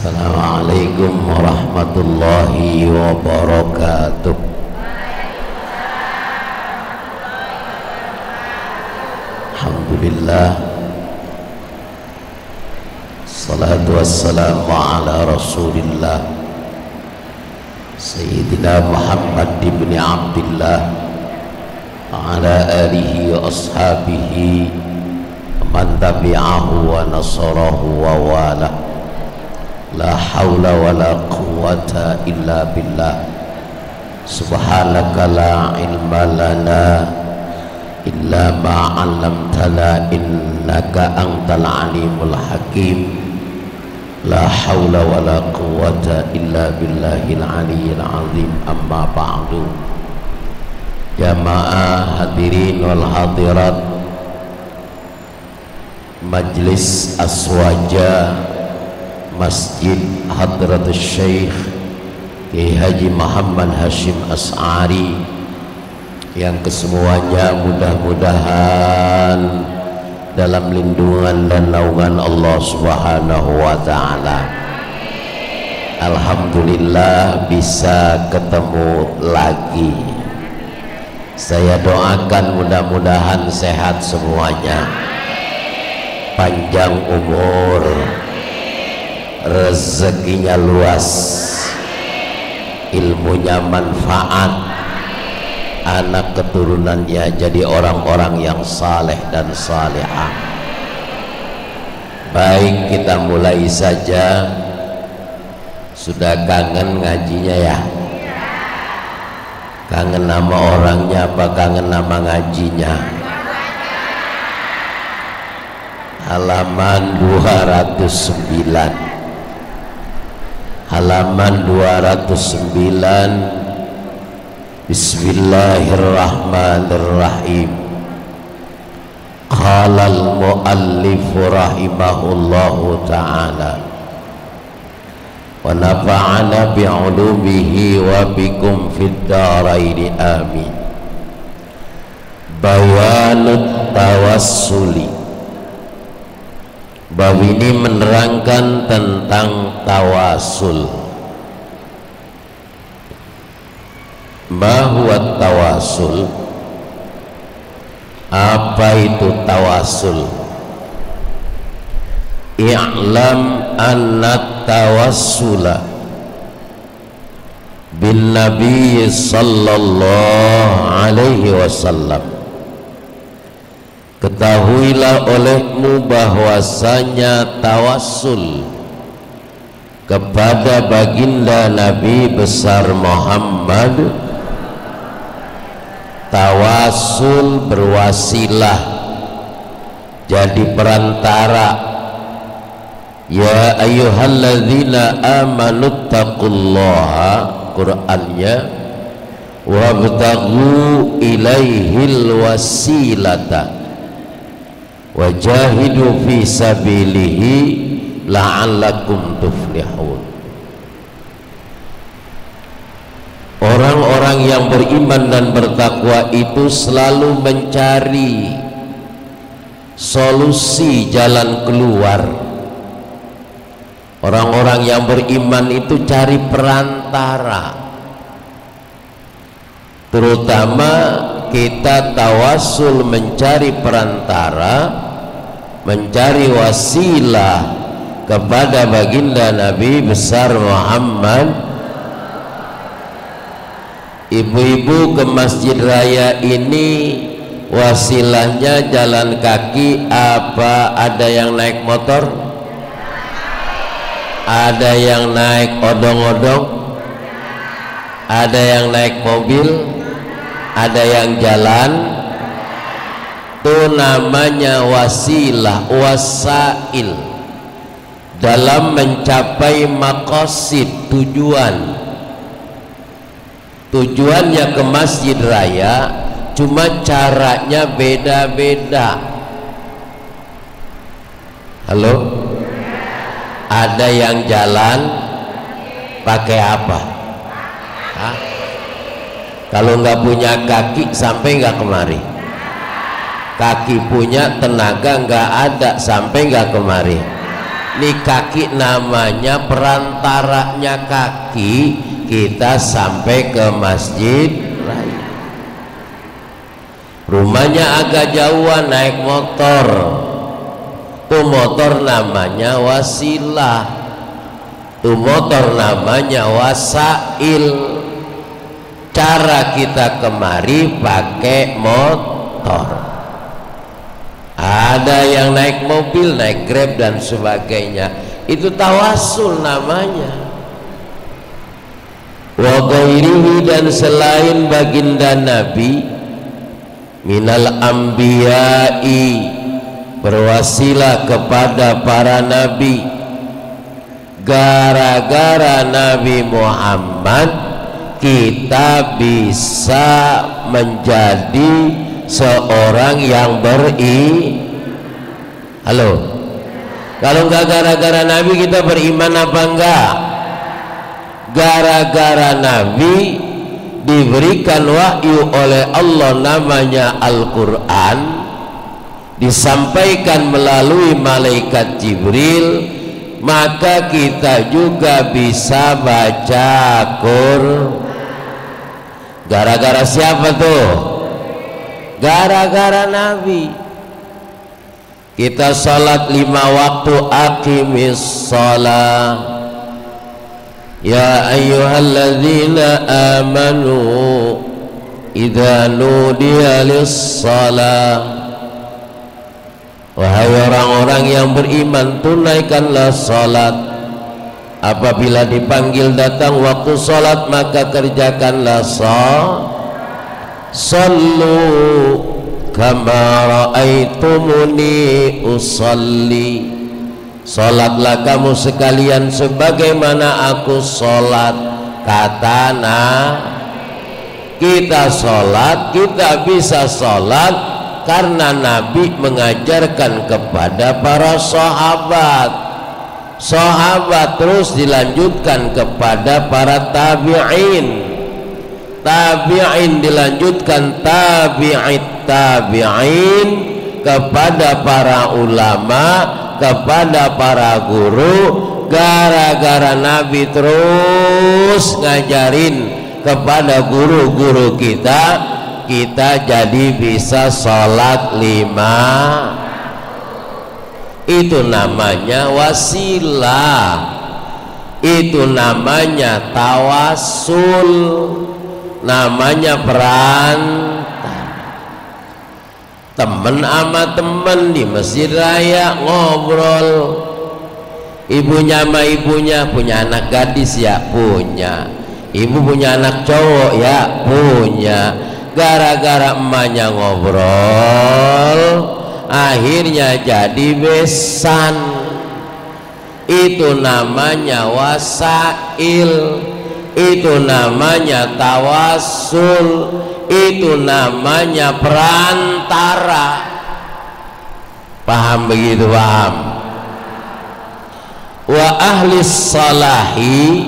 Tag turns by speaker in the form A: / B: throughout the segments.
A: Assalamualaikum warahmatullahi wabarakatuh. Alhamdulillah, salatu wassalamu ala rasulillah Sayyidina Muhammad ibn Abdillah wa ala alihi wa ashabihi man tabi'ahu wa nasarahu wa walah. La hawla wa la quwwata illa billah. Subhanaka la ilma lana illa ma 'allamtana innaka antal alimul hakim. La hawla wa la quwwata illa billahil aliyyil azim. Amma ba'du. Jamaah hadirin wal hadirat Majlis Aswaja Masjid Hadratus Syekh Kiai Haji Muhammad Hashim As'ari, yang kesemuanya mudah-mudahan dalam lindungan dan naungan Allah Subhanahu wa ta'ala. Alhamdulillah bisa ketemu lagi. Saya doakan mudah-mudahan sehat semuanya, panjang umur, rezekinya luas, ilmunya manfaat, anak keturunannya jadi orang-orang yang saleh dan salihah. Baik, kita mulai saja. Sudah kangen ngajinya ya? Kangen nama orangnya apa kangen nama ngajinya? Halaman 209. Halaman 209. Bismillahirrahmanirrahim. Qala al-muallif rahimahullahu ta'ala wa nafa'ana bi'ulumihi wa bikum fid dharaini amin. Bayanut tawassuli. Bab ini menerangkan tentang tawasul. Bahwa tawasul, apa itu tawasul? I'lam anna tawassula bin Nabi sallallahu alaihi wasallam. Ketahuilah olehmu bahwasanya tawassul kepada baginda Nabi besar Muhammad, tawassul berwasilah, jadi perantara. Ya ayyuhalladzina amanu taqullaha, Qur'annya, wabtaghu ilaihil wasilata wajahidu fi sabilihi la'allakum tuflihun. Orang-orang yang beriman dan bertakwa itu selalu mencari solusi, jalan keluar. Orang-orang yang beriman itu cari perantara. Terutama kita tawassul mencari perantara, mencari wasilah kepada baginda Nabi besar Muhammad. Ibu-ibu ke masjid raya ini wasilahnya jalan kaki apa ada yang naik motor? Ada yang naik odong-odong? Ada yang naik mobil? Ada yang jalan? Itu namanya wasilah, wasail, dalam mencapai maqasid, tujuan. Tujuannya ke masjid raya, cuma caranya beda-beda. Halo? Ada yang jalan pakai apa? Hah? Kalau nggak punya kaki sampai nggak kemari. Kaki punya tenaga nggak ada sampai nggak kemari. Ini kaki namanya perantaranya kaki kita sampai ke masjid raya. Rumahnya agak jauhan, naik motor. Tuh motor namanya wasilah, tuh motor namanya wasail. Cara kita kemari pakai motor. Ada yang naik mobil, naik Grab dan sebagainya. Itu tawasul namanya. Wa ghairihi, dan selain baginda Nabi, minal anbiya'i, berwasilah kepada para nabi. Gara-gara Nabi Muhammad kita bisa menjadi seorang yang halo, kalau nggak gara-gara Nabi kita beriman apa enggak? Gara-gara Nabi diberikan wahyu oleh Allah namanya Al-Quran, disampaikan melalui malaikat Jibril, maka kita juga bisa baca Quran. Gara-gara siapa tuh? Gara-gara Nabi. Kita salat 5 waktu, aqimis shalah ya ayyuhalladzina amanu idza nudiya lis-shalah, wahai orang-orang yang beriman, tunaikanlah salat. Apabila dipanggil datang waktu salat, maka kerjakanlah salat. Sallu kama ra'aitumuni usalli, salatlah kamu sekalian sebagaimana aku salat. Kata kita salat, kita bisa salat karena Nabi mengajarkan kepada para sahabat. Sahabat terus dilanjutkan kepada para tabi'in, tabi'in dilanjutkan tabi'it tabi'in kepada para ulama, kepada para guru. Gara-gara Nabi terus ngajarin kepada guru-guru kita, kita jadi bisa sholat 5. Itu namanya wasilah, itu namanya tawasul, namanya perantar. Temen sama temen di masjid raya ngobrol, ibunya sama ibunya, punya anak gadis ya punya, ibu punya anak cowok ya punya. Gara-gara emaknya ngobrol, akhirnya jadi besan. Itu namanya wasail, itu namanya tawasul, itu namanya perantara. Paham begitu? Paham? Wa ahli salahi,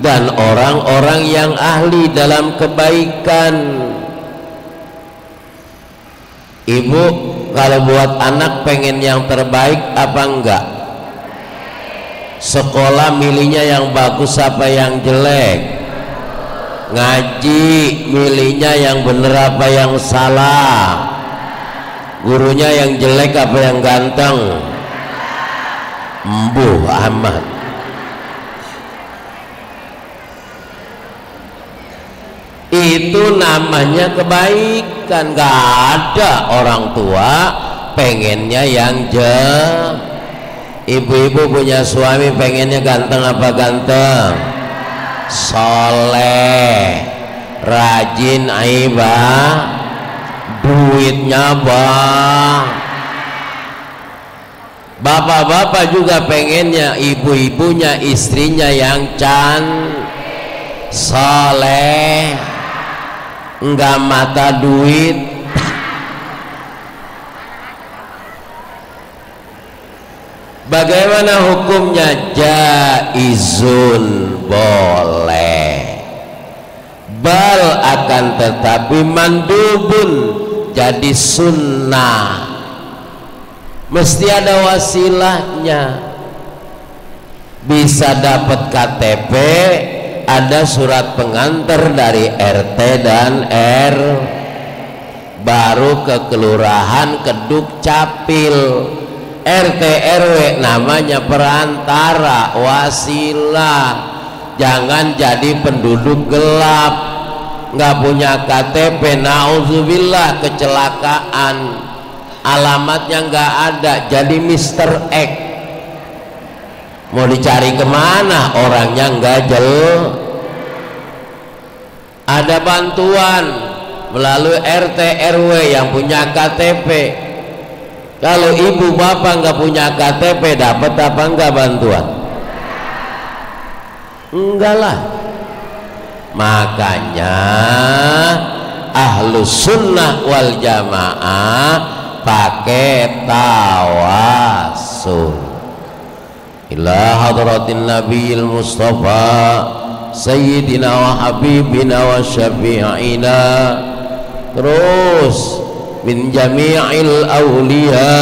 A: dan orang-orang yang ahli dalam kebaikan. Ibu kalau buat anak pengen yang terbaik apa enggak? Sekolah milihnya yang bagus apa yang jelek? Ngaji milihnya yang bener apa yang salah? Gurunya yang jelek apa yang ganteng? Embuh amat. Itu namanya kebaikan. Gak ada orang tua pengennya yang Ibu-ibu punya suami pengennya ganteng apa ganteng? Soleh, rajin, duitnya bapak-bapak juga pengennya ibu-ibunya, istrinya yang soleh, enggak mata duit. Bagaimana hukumnya? Jaizun, boleh. Bal, akan tetapi mandubun, jadi sunnah. Mesti ada wasilahnya. bisa dapat KTP, ada surat pengantar dari RT dan baru ke kelurahan, ke Dukcapil, RT RW namanya perantara, wasilah. Jangan jadi penduduk gelap, nggak punya KTP, nauzubillah kecelakaan, alamatnya nggak ada, jadi Mr. X. Mau dicari kemana, orangnya nggak jelas. Ada bantuan melalui RT RW yang punya KTP. Kalau ibu bapak nggak punya KTP, dapat apa enggak bantuan? Enggak lah. Makanya Ahlus Sunnah wal Jamaah pakai tawasul ila hadratin Nabiyil Mustafa Sayyidina wa Habibina wa Syafi'ina, terus min jami'il awliya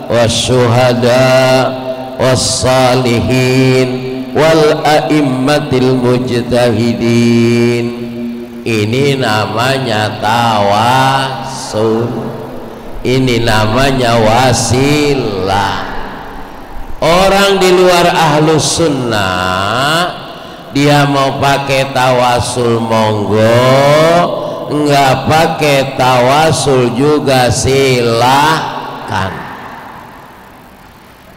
A: wasyuhada wassalihin wal a'immatil mujtahidin. Ini namanya tawasul, ini namanya wasilah. Orang di luar Ahlus Sunnah dia mau pakai tawasul monggo, nggak pakai tawasul juga silahkan.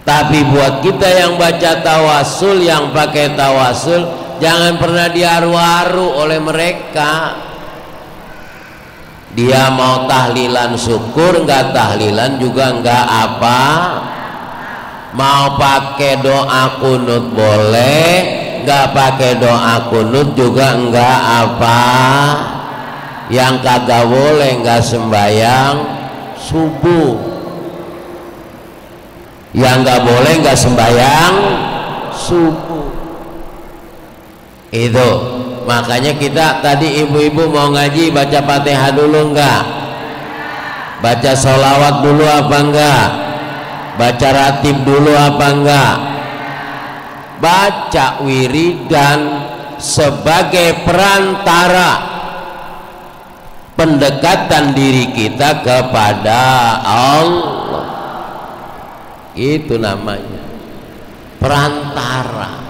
A: Tapi buat kita yang baca tawasul, yang pakai tawasul, jangan pernah diaru-aru oleh mereka. Dia mau tahlilan syukur, nggak tahlilan juga nggak apa. Mau pakai doa kunut boleh, nggak pakai doa kunut juga nggak apa. Yang kagak boleh nggak sembahyang subuh, yang nggak boleh nggak sembahyang subuh. Itu makanya kita tadi ibu-ibu mau ngaji baca Fatihah dulu nggak? Baca sholawat dulu apa enggak? Baca ratib dulu apa enggak? Baca wiridan sebagai perantara pendekatan diri kita kepada Allah. Itu namanya perantara.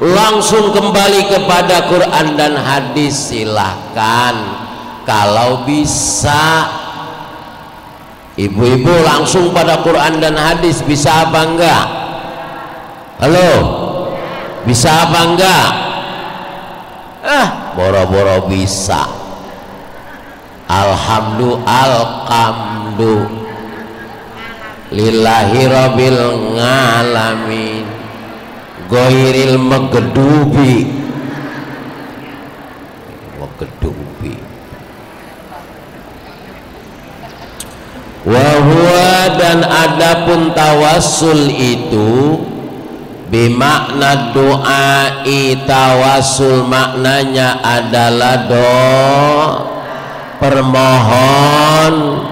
A: Langsung kembali kepada Quran dan hadis silahkan, kalau bisa. Ibu-ibu langsung pada Quran dan hadis bisa apa enggak? Halo, bisa apa enggak? Boro-boro bisa. Alhamdulillah lillahi rabbil ngalamin ghairil magdubi wahwa, dan adapun tawassul itu bimakna doa. Tawassul maknanya adalah permohon,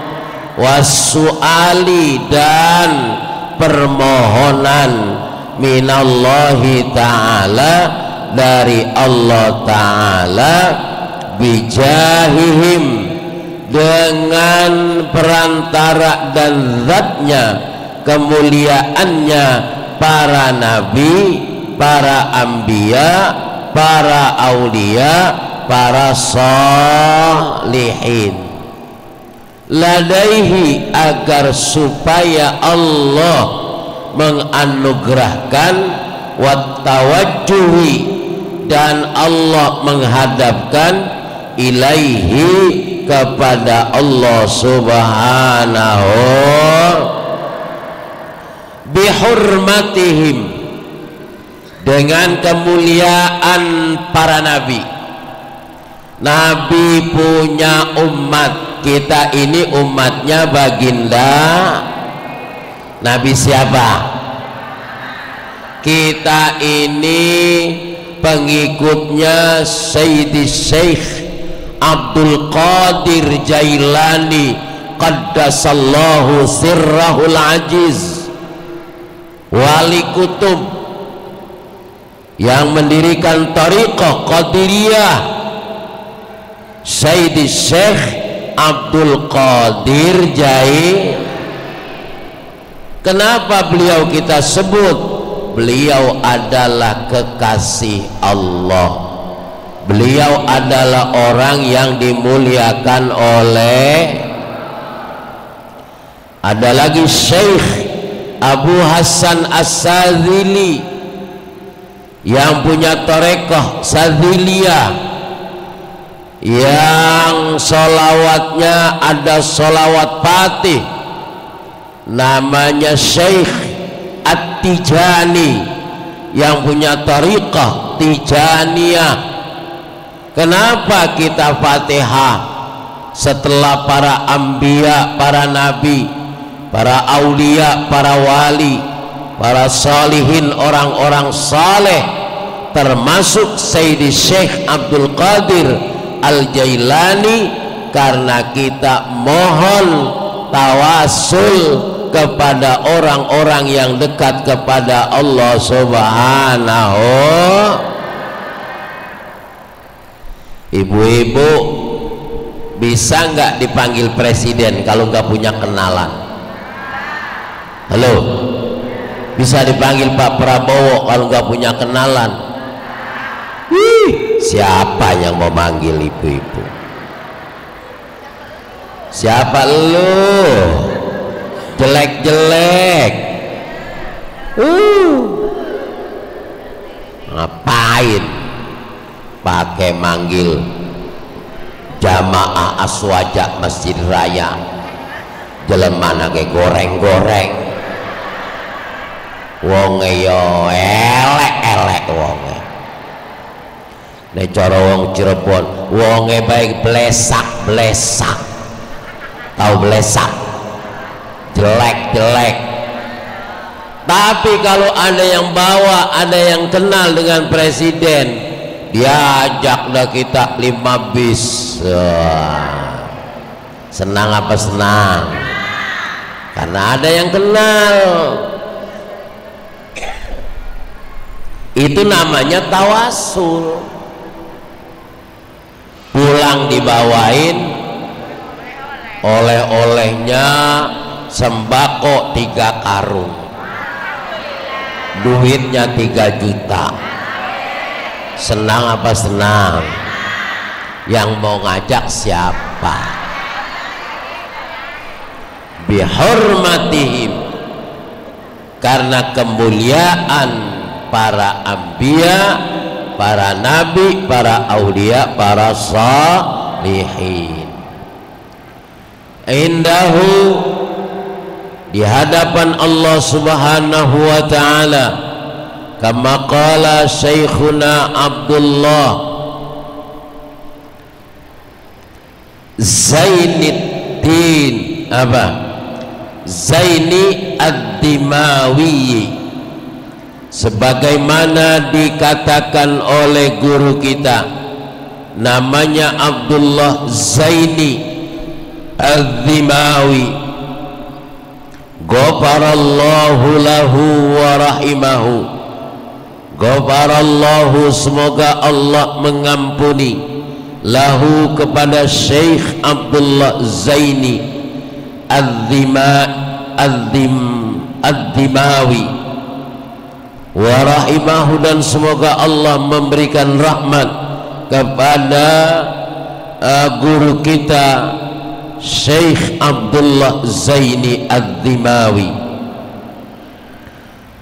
A: wasu'ali dan permohonan, minallahi ta'ala dari Allah ta'ala, bijahihim dengan perantara dan zatnya, kemuliaannya para nabi, para anbiya, para aulia, para salihin. Ladaihi, agar supaya Allah menganugerahkan, wattawajjuhi, dan Allah menghadapkan, ilaihi, kepada Allah subhanahu, bihurmatihim, dengan kemuliaan para nabi. Nabi punya umat, kita ini umatnya baginda Nabi siapa? Kita ini pengikutnya Sayyidi Syekh Abdul Qadir Jailani qaddasallahu sirrahul ajiz, wali kutub yang mendirikan Thariqah Qadiriyah Sayyidi Syekh Abdul Qadir Jailani. Kenapa beliau kita sebut? Beliau adalah kekasih Allah. Beliau adalah orang yang dimuliakan oleh. Ada lagi Syekh Abu Hasan As-Sadzili yang punya Thariqah Sadziliyah, yang sholawatnya ada sholawat Fatih, namanya Syekh At-Tijani yang punya Thariqah Tijaniyah. Kenapa kita Fatihah setelah para anbiya, para nabi, para aulia, para wali, para salihin, orang-orang saleh, termasuk Sayyidi Syekh Abdul Qadir Al-Jailani? Karena kita mohon tawasul kepada orang-orang yang dekat kepada Allah Subhanahu. Ibu-ibu bisa nggak dipanggil presiden kalau nggak punya kenalan? Halo, bisa dipanggil Pak Prabowo kalau nggak punya kenalan? Siapa yang mau manggil ibu-ibu? Siapa lu? Jelek-jelek. Ngapain pakai manggil jamaah aswajak Masjid Raya? Jelemana ke goreng-goreng. Wonge yo elek-elek wonge. Nek cara wong Cirebon, wonge baik blesak-blesak. Tahu blesak? Jelek-jelek. Tapi kalau ada yang bawa, ada yang kenal dengan presiden, diajak dah kita 5 bis. Senang apa senang? Karena ada yang kenal. Itu namanya tawasul. Pulang dibawain oleh-olehnya sembako 3 karung, duitnya 3 juta. Senang apa senang? Yang mau ngajak siapa? Bihormatihim, karena kemuliaan para anbiya, para nabi, para aulia, para salihin. Indahu, di hadapan Allah Subhanahu wa ta'ala, kama qala Syekhuna Abdullah Zainuddin apa? Zaini Ad-Dimawi, sebagaimana dikatakan oleh guru kita, namanya Abdullah Zaini Ad-Dimawi, ghafarallahu lahu wa rahimahu. Ghafarallahu, semoga Allah mengampuni, lahu kepada Syekh Abdullah Zaini Ad-Dimawi, wa rahimahu, dan semoga Allah memberikan rahmat kepada guru kita Syekh Abdullah Zaini Ad-Dimawi.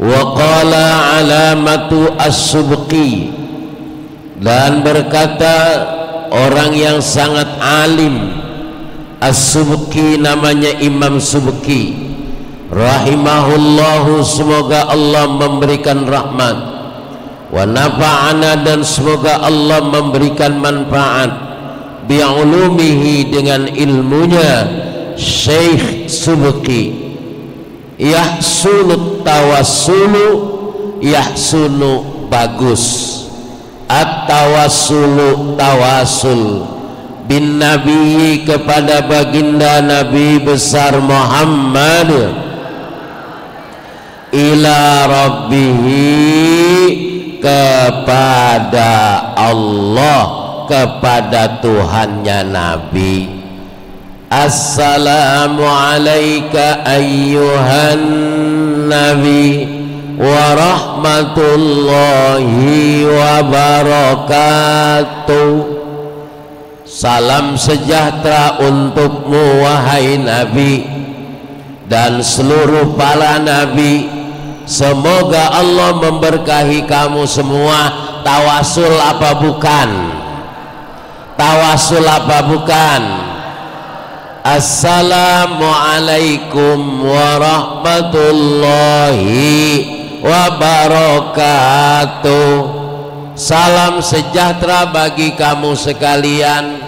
A: Wa qala alamatu as-subqi, dan berkata orang yang sangat alim, as-subqi namanya Imam Subqi rahimahullahu, semoga Allah memberikan rahmat, wa nafa'ana, dan semoga Allah memberikan manfaat, bi'ulumihi, dengan ilmunya Syekh Subqi. Yahsunu tawassulu, yahsunu bagus, at-tawassulu tawasul, bin Nabi, kepada baginda Nabi besar Muhammad, ila rabbihi, kepada Allah, kepada Tuhannya Nabi. Assalamu alayka ayyuhan Nabi wa rahmatullahi wa barakatuh. Salam sejahtera untukmu wahai Nabi dan seluruh para Nabi. Semoga Allah memberkahi kamu semua. Tawasul apa bukan? Tawasul apa bukan? Assalamualaikum warahmatullahi wabarakatuh. Salam sejahtera bagi kamu sekalian.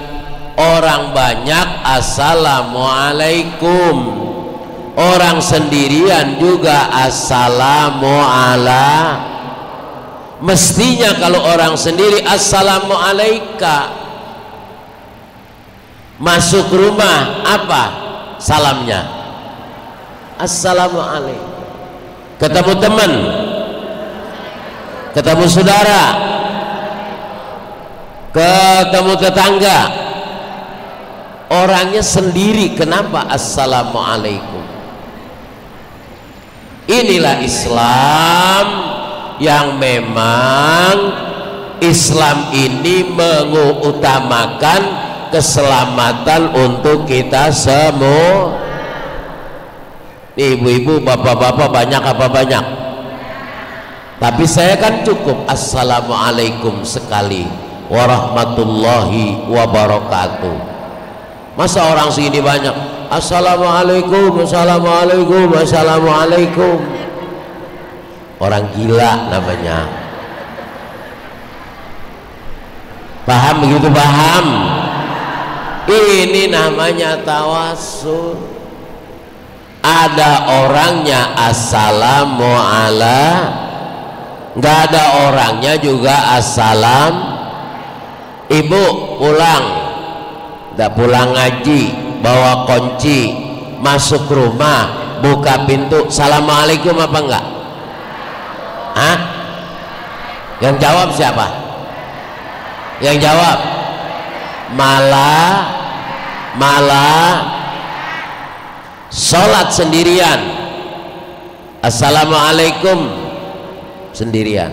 A: Orang banyak assalamualaikum, orang sendirian juga assalamualaikum. Mestinya kalau orang sendiri assalamualaikum. Masuk rumah apa salamnya? Assalamualaikum. Ketemu teman, ketemu saudara, ketemu tetangga, orangnya sendiri, kenapa assalamualaikum? Inilah Islam yang memang Islam ini mengutamakan keselamatan untuk kita semua. Ibu-ibu, bapak-bapak banyak apa banyak? Tapi saya kan cukup assalamualaikum sekali warahmatullahi wabarakatuh. Masa orang segini banyak assalamualaikum, assalamualaikum, assalamualaikum? Orang gila namanya. Paham begitu? Paham? Ini namanya tawasul. Ada orangnya assalamualaikum, nggak ada orangnya juga assalam. Ibu pulang, udah pulang ngaji, bawa kunci, masuk rumah, buka pintu, assalamualaikum apa enggak? Hah? Yang jawab siapa? Yang jawab malah sholat sendirian assalamualaikum sendirian,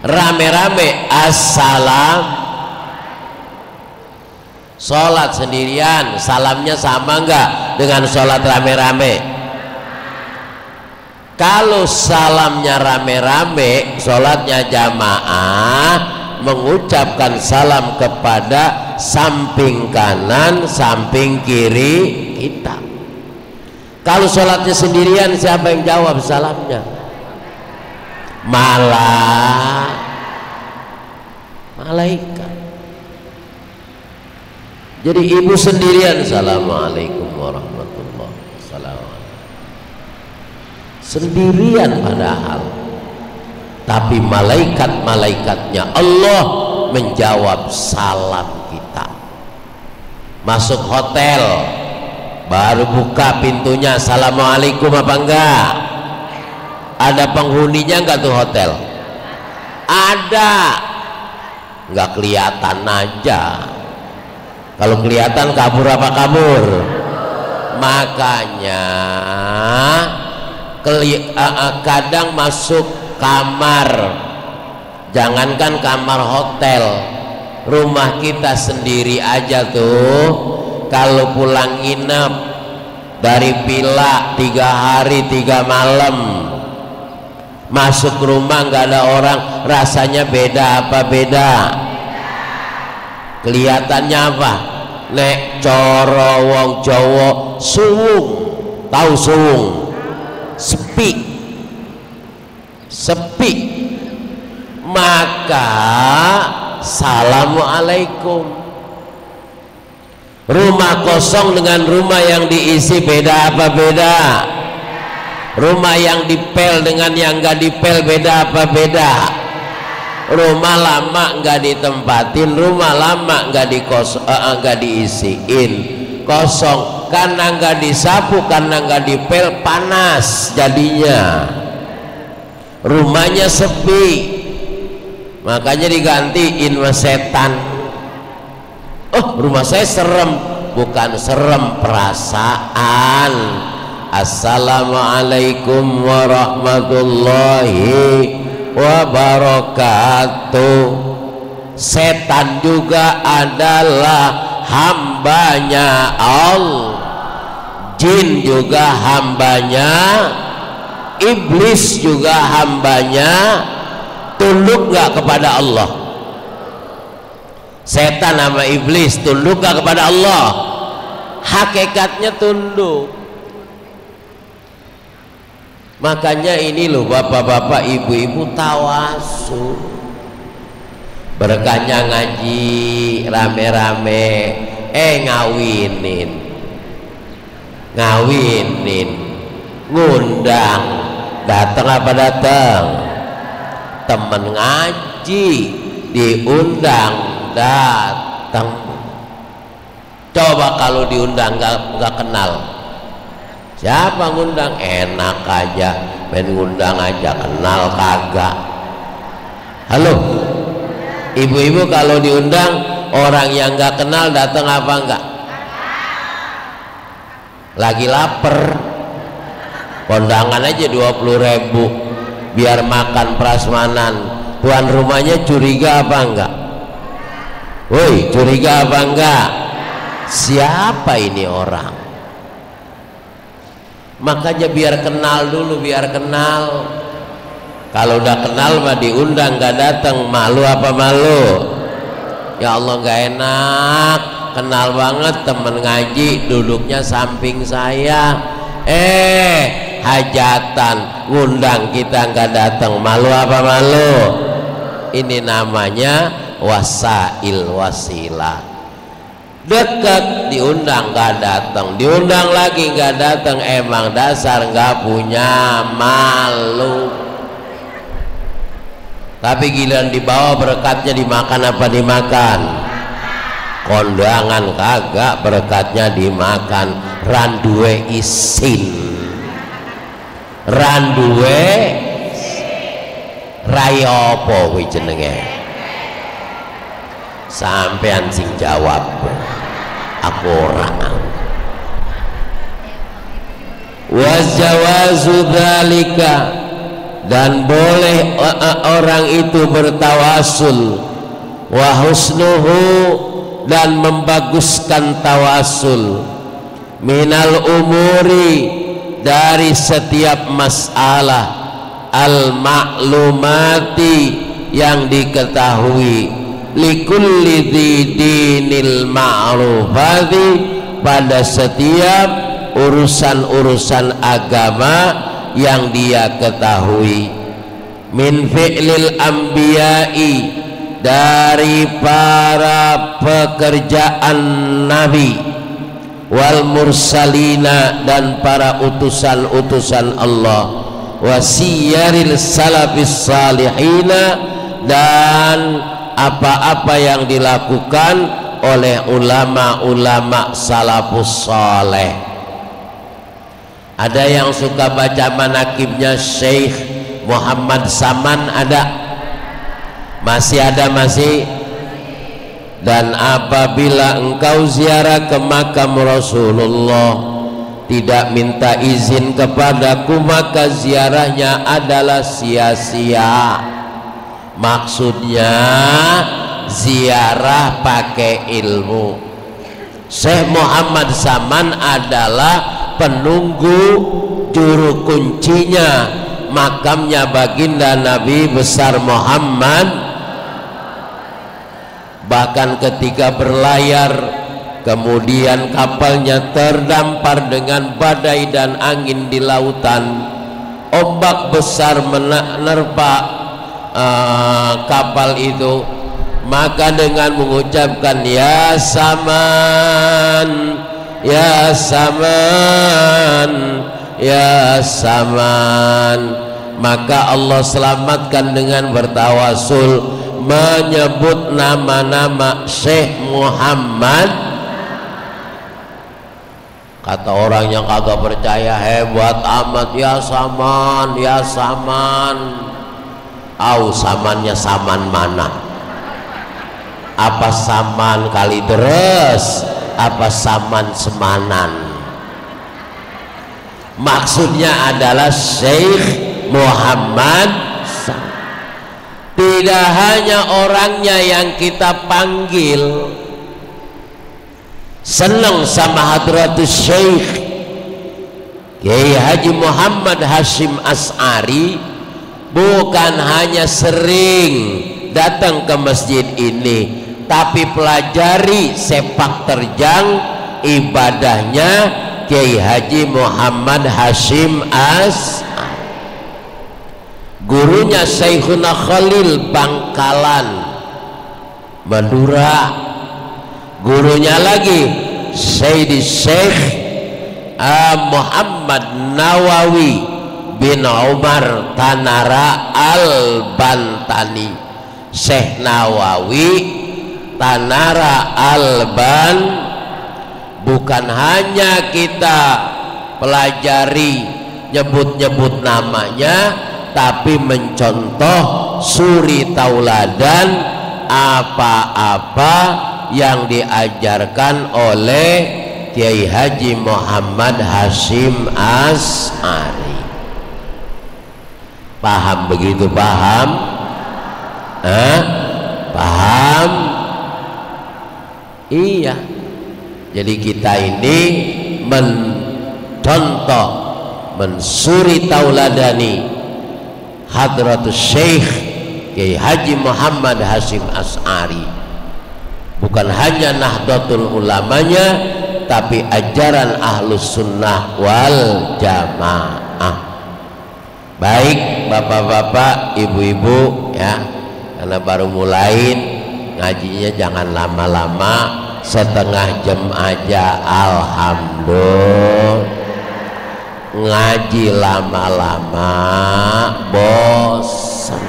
A: rame-rame assalam. Sholat sendirian salamnya sama enggak dengan sholat rame-rame? Kalau salamnya rame-rame, sholatnya jamaah, mengucapkan salam kepada samping kanan, samping kiri kita. Kalau sholatnya sendirian, siapa yang jawab salamnya? Malaikat. Jadi ibu sendirian assalamualaikum warahmatullahi wabarakatuh, sendirian padahal, tapi malaikat-malaikatnya Allah menjawab salam kita. Masuk hotel, baru buka pintunya assalamualaikum apa enggak? Ada penghuninya enggak tuh hotel? Ada, enggak kelihatan aja. Kalau kelihatan kabur apa kabur? Makanya kadang masuk kamar, jangankan kamar hotel, rumah kita sendiri aja tuh, kalau pulang nginep dari villa 3 hari 3 malam, masuk rumah nggak ada orang, rasanya beda apa beda? Kelihatannya apa? Nek coro wong Jawa suwung, tahu suwung? Sepi, sepi. Maka assalamualaikum. Rumah kosong dengan rumah yang diisi beda apa beda? Rumah yang dipel dengan yang nggak dipel beda apa beda? Rumah lama nggak ditempatin, rumah lama nggak diisiin, kosong karena nggak disapu, karena nggak dipel, panas jadinya. Rumahnya sepi. makanya digantiin sama setan. Oh, rumah saya serem. Bukan serem, perasaan. Assalamualaikum warahmatullahi wabarakatuh. Setan juga adalah hambanya Allah, jin juga hambanya, iblis juga hambanya. Tunduk gak kepada Allah? Setan sama iblis tunduk gak kepada Allah? Hakikatnya tunduk. Makanya ini loh bapak-bapak, ibu-ibu, tawasul. Berkahnya ngaji rame-rame, ngawinin, ngundang, datang apa datang? Temen ngaji diundang datang. Coba kalau diundang nggak kenal, siapa ngundang? Enak aja, main ngundang aja, kenal kagak. Halo, ibu-ibu, kalau diundang orang yang nggak kenal datang apa enggak? Lagi lapar, kondangan aja 20.000 biar makan prasmanan. Tuan rumahnya curiga apa enggak? Woi, curiga apa enggak? Siapa ini orang? Makanya biar kenal dulu, biar kenal. Kalau udah kenal mah diundang nggak datang, malu apa malu? Ya Allah, nggak enak. Kenal banget temen ngaji, duduknya samping saya. Hajatan ngundang kita nggak datang, malu apa malu? Ini namanya wasail, wasilah. Dekat diundang nggak datang, diundang lagi nggak datang, emang dasar nggak punya malu. Tapi giliran dibawa berkatnya dimakan apa dimakan? Kondangan kagak, berkatnya dimakan. Randuwe isin, randuwe raya apa kuwi jenenge? Sampean sing jawab, aku orang. Wa jawazu dzalika, dan boleh orang itu bertawasul, wa husnuhu, dan membaguskan tawasul, minal umuri, dari setiap masalah, al maklumati, yang diketahui, likulli dinil ma'rufati, pada setiap urusan-urusan agama yang dia ketahui, min fi'lil anbiya'i, dari para pekerjaan nabi, wal mursalina, dan para utusan-utusan Allah, wasiyaril salafis salihina, dan apa-apa yang dilakukan oleh ulama-ulama salafus saleh. Ada yang suka baca manakibnya Syekh Muhammad Saman? Ada? Masih ada? Masih. Dan apabila engkau ziarah ke makam Rasulullah tidak minta izin kepadaku, maka ziarahnya adalah sia-sia. Maksudnya ziarah pakai ilmu. Syekh Muhammad Saman adalah penunggu juru kuncinya makamnya baginda Nabi besar Muhammad. Bahkan ketika berlayar, kemudian kapalnya terdampar dengan badai dan angin di lautan, ombak besar menerpa kapal itu, maka dengan mengucapkan ya Saman, ya Saman, ya Saman, maka Allah selamatkan dengan bertawasul menyebut nama-nama Syekh Muhammad. Kata orang yang kagak percaya, hebat amat ya Saman, ya Saman. Au samannya saman mana? Apa saman kali deres? Apa saman semanan? Maksudnya adalah Syekh Muhammad. Tidak hanya orangnya yang kita panggil, senang sama Hadratus Syekh Kiai Haji Muhammad Hasyim Asy'ari, bukan hanya sering datang ke masjid ini, tapi pelajari sepak terjang ibadahnya Kiai Haji Muhammad Hasyim Asy'ari. Gurunya Syekhuna Khalil Bangkalan Madura, gurunya lagi Sayyidi Syekh Muhammad Nawawi bin Umar Tanara Al-Bantani. Syekh Nawawi Tanara Al-Ban, bukan hanya kita pelajari nyebut-nyebut namanya, tapi mencontoh suri tauladan apa-apa yang diajarkan oleh Kiai Haji Muhammad Hasyim Asy'ari. Paham begitu? Paham? Paham? Iya. Jadi kita ini mencontoh, mensuri tauladani Hadratus Syekh Kiai Haji Muhammad Hasyim Asy'ari. Bukan hanya Nahdlatul Ulamanya, tapi ajaran Ahlus Sunnah wal Jamaah. Baik bapak-bapak, ibu-ibu ya, karena baru mulai ngajinya jangan lama-lama, setengah jam aja. Alhamdulillah. Ngaji lama-lama bosan.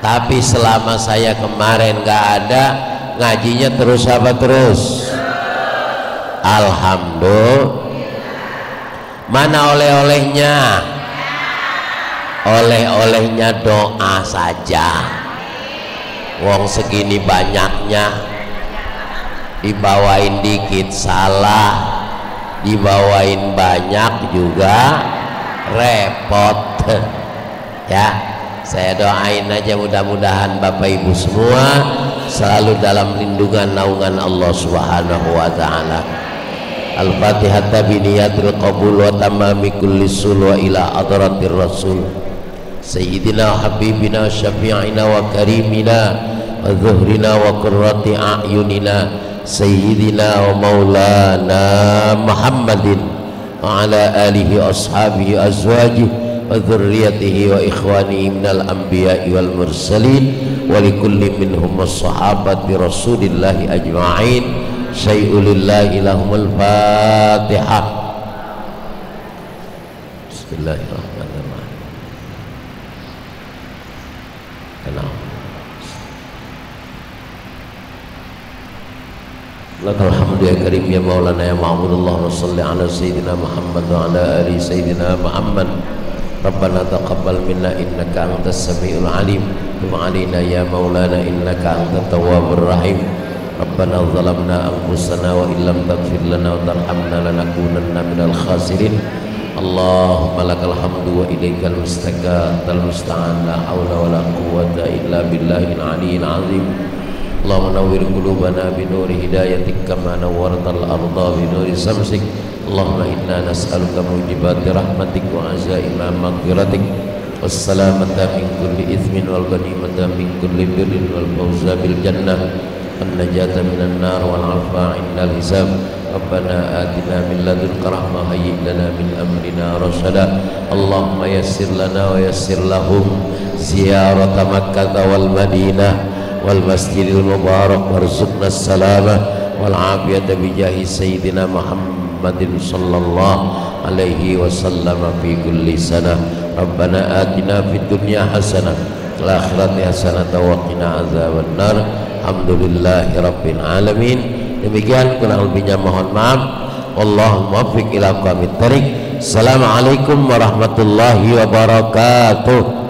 A: Tapi selama saya kemarin gak ada, ngajinya terus apa terus? Alhamdulillah. Mana oleh-olehnya? Oleh-olehnya doa saja. Wong segini banyaknya, dibawain dikit salah, dibawain banyak juga repot. Ya, saya doain aja mudah-mudahan Bapak Ibu semua selalu dalam lindungan naungan Allah Subhanahu wa taala. Al-Fatihah bi niyatil qabul wa tamami kulli sul wa ila hadratir rasul sayyidina habibina syafi'ina wa karimina wa zuhrina wa qurrati a'yunina Sayyidina wa maulana Muhammadin wa ala alihi ashabihi azwajihi wa dhurriyyatihi wa ikhwanihi minal anbiya'i wal mursalin wa likulli minhum as-sahabati rasulillahi ajma'in. Syai'ulillahi lahumul fatihah. Bismillahirrahmanirrahim. Lakal hamdu ya karim ya maulana ya ma'budullah wa salli ala sayyidina Muhammad wa ala ali sayyidina Muhammad. Rabbana taqabbal minna innaka antas samiul alim wa alaina ya maulana innaka antat tawwabur rahim. Rabbana zalamna anfusana wa illam taghfir lana wa tarhamna lanakunanna minal khasirin. Allahumma lakal hamdu wa ilaikal musta'an la hawla wa la quwwata illa billahil aliyyil azim. Allahumma nawwir qulubana bi nuri hidayatik kama nawwartal arda bi nuri samsik. Allahumma inna nas'aluka mujibati rahmatik wa azaima maghfiratik wassalamata min kulli ithmin wal ghanimata min kulli birrin wal fawza bil jannah wan najata minan nar wal afa indal hisab. Rabbana atina min ladunka rahmah hayyi lana min amrina rasada. Allahumma yassir lana wa yassir lahum ziyarata Makkah wal Madinah wal masjidil mubarak warzuqna salamah wal afiyata bijahi sayyidina Muhammadin sallallahu alaihi wasallam fi kulli sanah. Rabbana atina fid dunya hasanah wal akhirati hasanah wa qina azabannar. Alhamdulillahi rabbil alamin. Demikian, kurang lebihnya mohon maaf. Wallahu muwaffiq ila aqwamit thariq. Assalamualaikum warahmatullahi wabarakatuh.